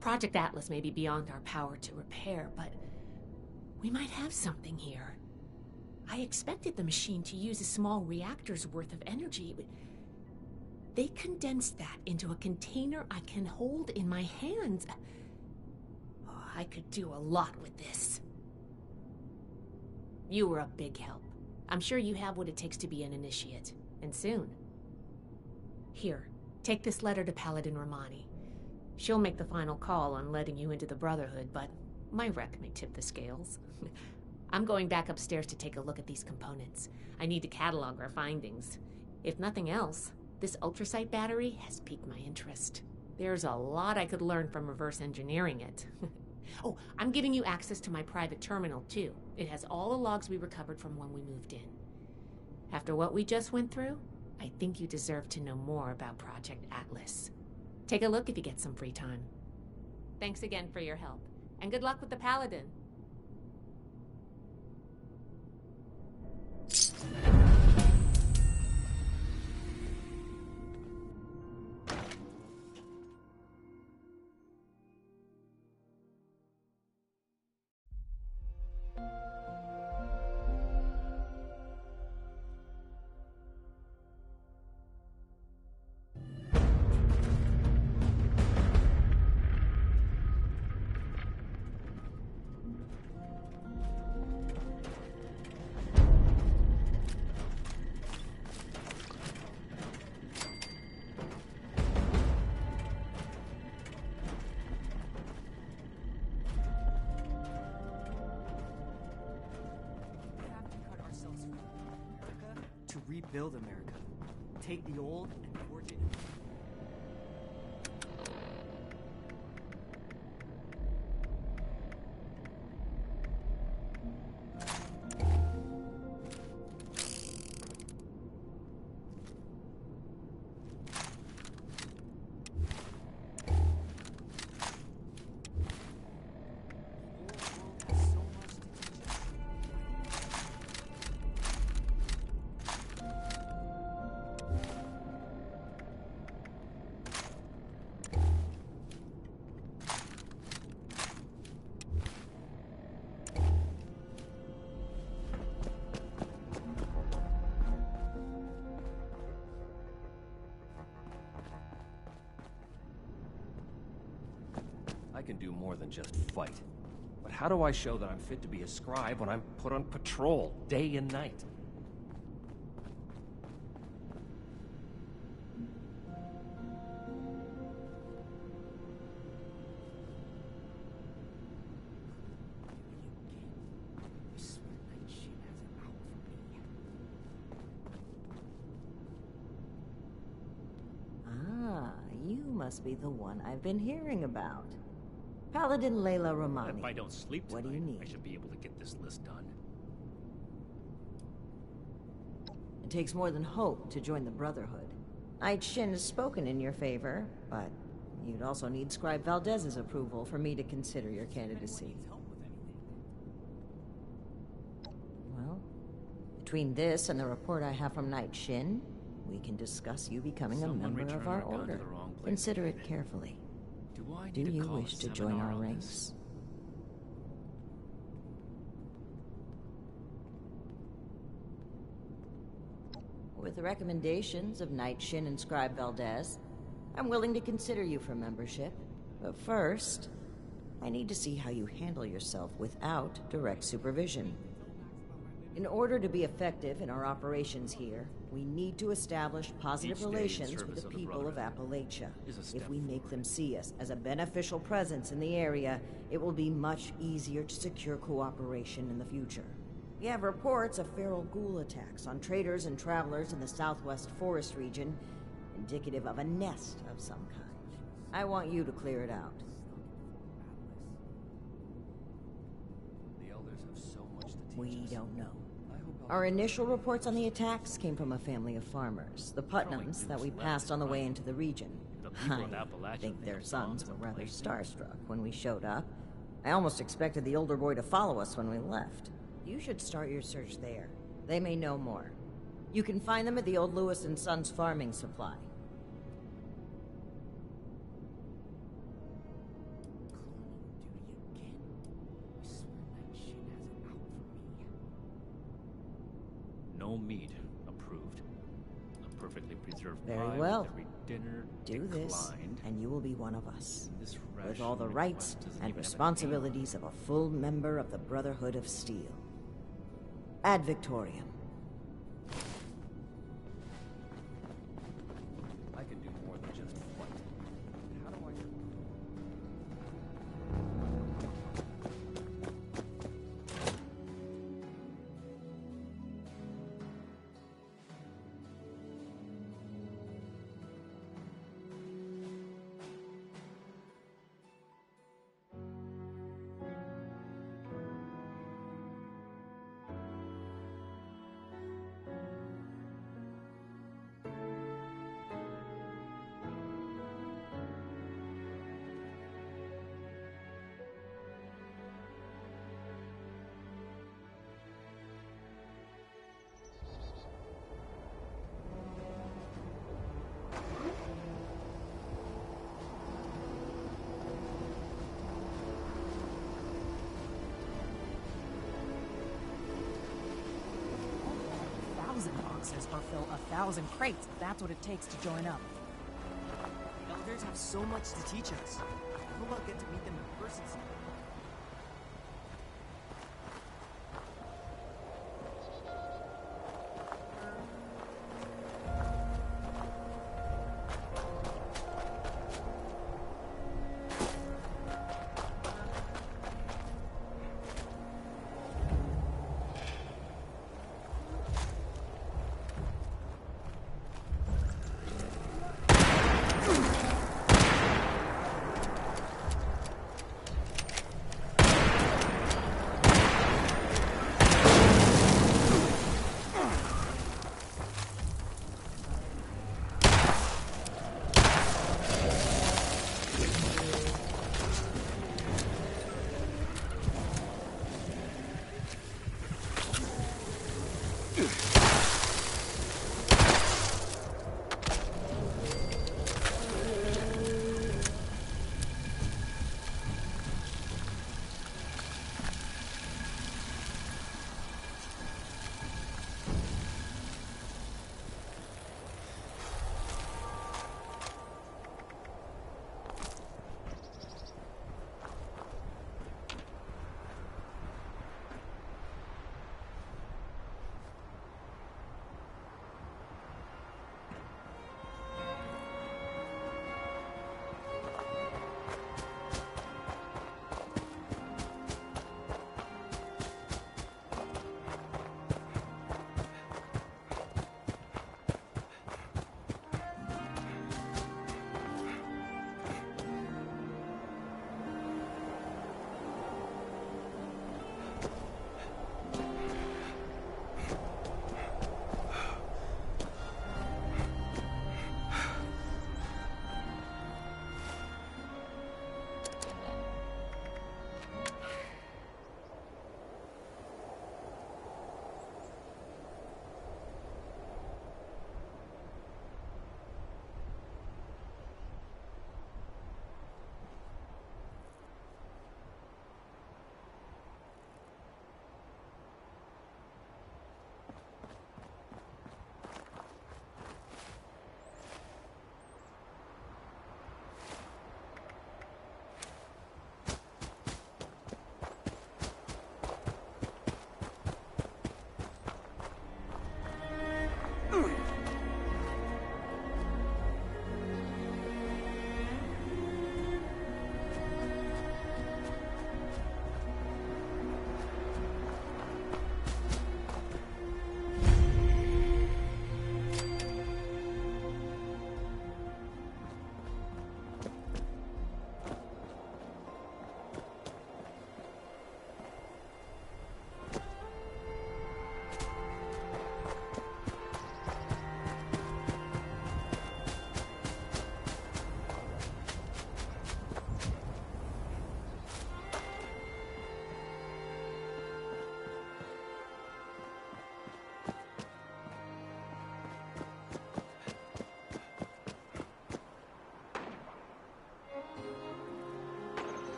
Project Atlas may be beyond our power to repair, but we might have something here. I expected the machine to use a small reactor's worth of energy, but they condensed that into a container I can hold in my hands. Oh, I could do a lot with this. You were a big help. I'm sure you have what it takes to be an initiate, and soon. Here, take this letter to Paladin Romani. She'll make the final call on letting you into the Brotherhood, but my wreck may tip the scales. I'm going back upstairs to take a look at these components. I need to catalog our findings. If nothing else, this ultrasight battery has piqued my interest. There's a lot I could learn from reverse engineering it. Oh, I'm giving you access to my private terminal, too. It has all the logs we recovered from when we moved in. After what we just went through, I think you deserve to know more about Project Atlas. Take a look if you get some free time. Thanks again for your help, and good luck with the Paladin. Rebuild America. Take the old and forge it. I can do more than just fight. But how do I show that I'm fit to be a scribe when I'm put on patrol day and night? Ah, you must be the one I've been hearing about. Paladin Layla Romani. If I don't sleep tonight, what do you need? I should be able to get this list done. It takes more than hope to join the Brotherhood. Knight Shin has spoken in your favor, but you'd also need Scribe Valdez's approval for me to consider your candidacy. Well, between this and the report I have from Knight Shin, we can discuss you becoming a member of our order. Consider it carefully. Do you wish to join our ranks? with the recommendations of Knight Shin and Scribe Valdez, I'm willing to consider you for membership. But first, I need to see how you handle yourself without direct supervision. In order to be effective in our operations here, we need to establish positive relations with the people of Appalachia. If we make them see us as a beneficial presence in the area, it will be much easier to secure cooperation in the future. We have reports of feral ghoul attacks on traders and travelers in the southwest forest region, indicative of a nest of some kind. I want you to clear it out. The elders have so much to teach We us. don't know. Our initial reports on the attacks came from a family of farmers, the Putnams, that we passed on the way into the region. I think their sons were rather starstruck when we showed up. I almost expected the older boy to follow us when we left. You should start your search there. They may know more. You can find them at the old Lewis and Sons farming supply. No meat approved. A perfectly preserved Very pie well. with every dinner Do declined. this, and you will be one of us. This With all the ration rights request doesn't and even have a responsibilities of a full member of the Brotherhood of Steel. Ad Victoriam. I can do more than just fight. How do I... Boxes or fill 1,000 crates if that's what it takes to join up. The elders have so much to teach us. I hope I'll get to meet them in person someday.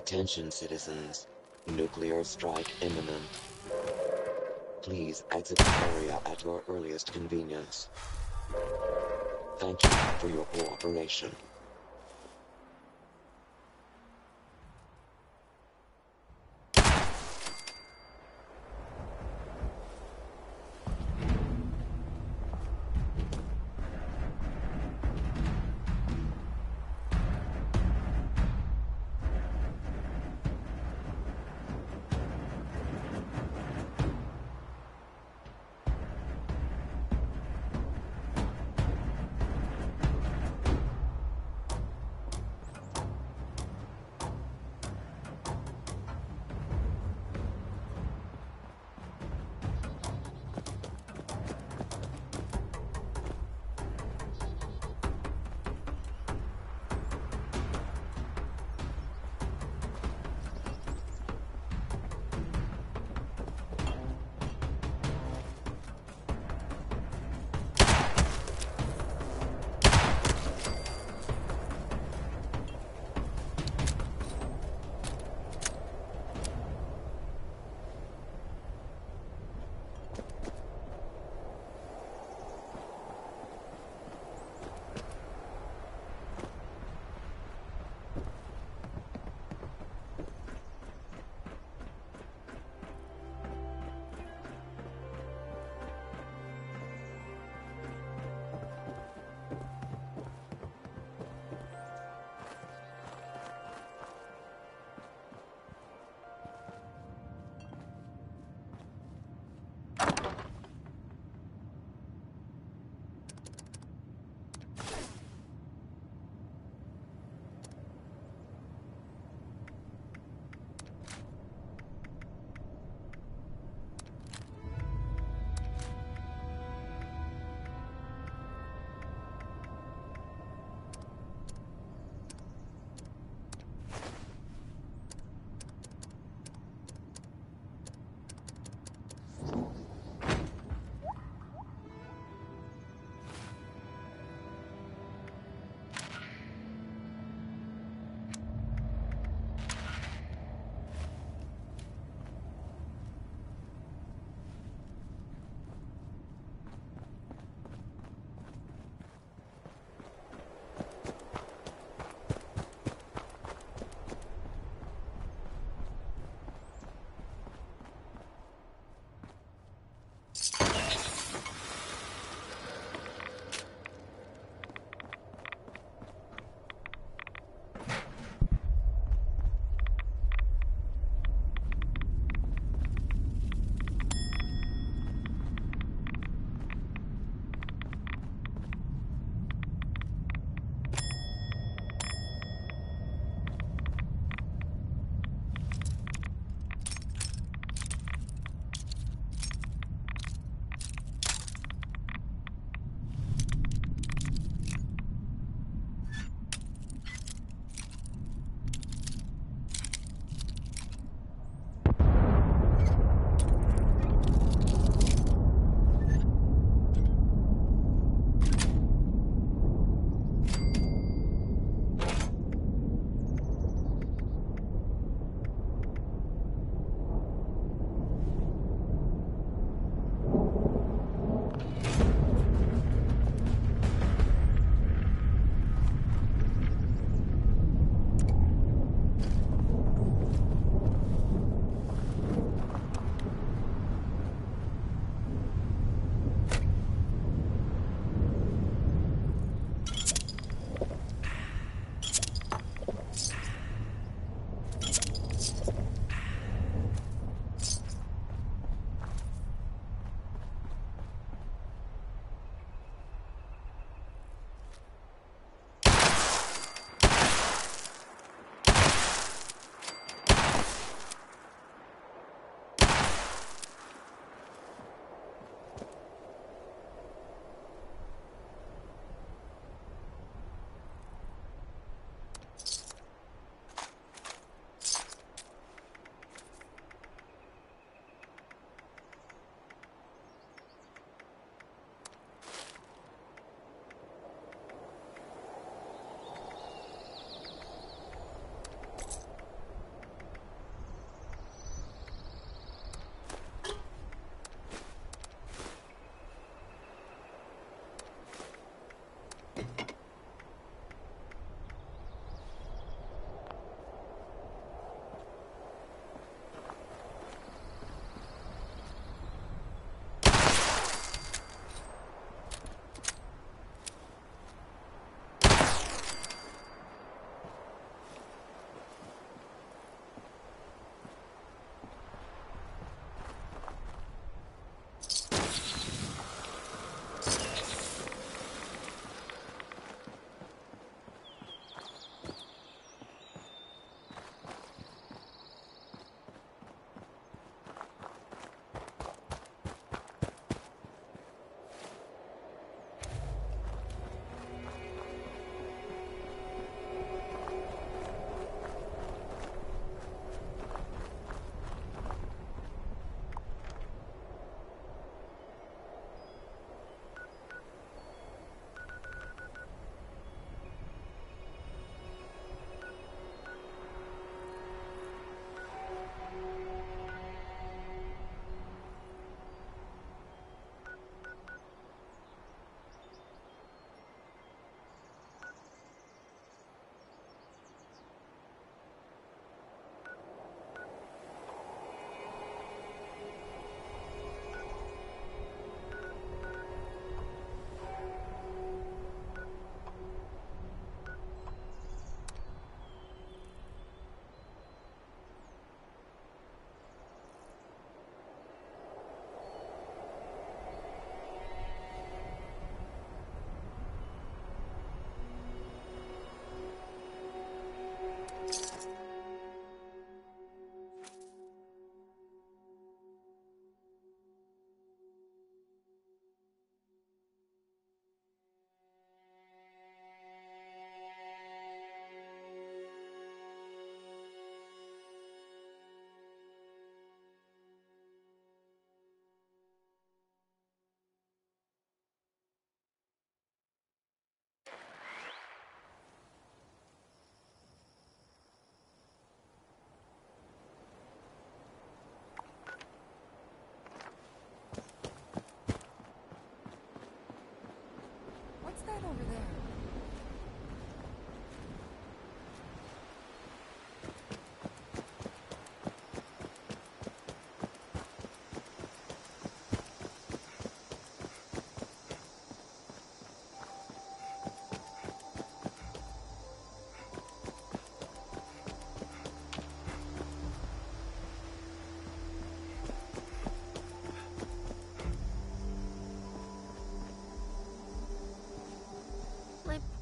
Attention citizens. Nuclear strike imminent. Please exit the area at your earliest convenience. Thank you for your cooperation.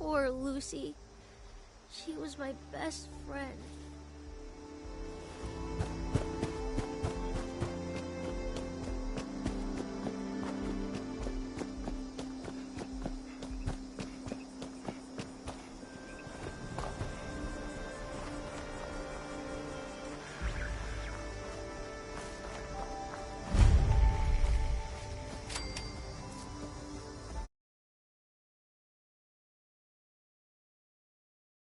Poor Lucy. She was my best friend.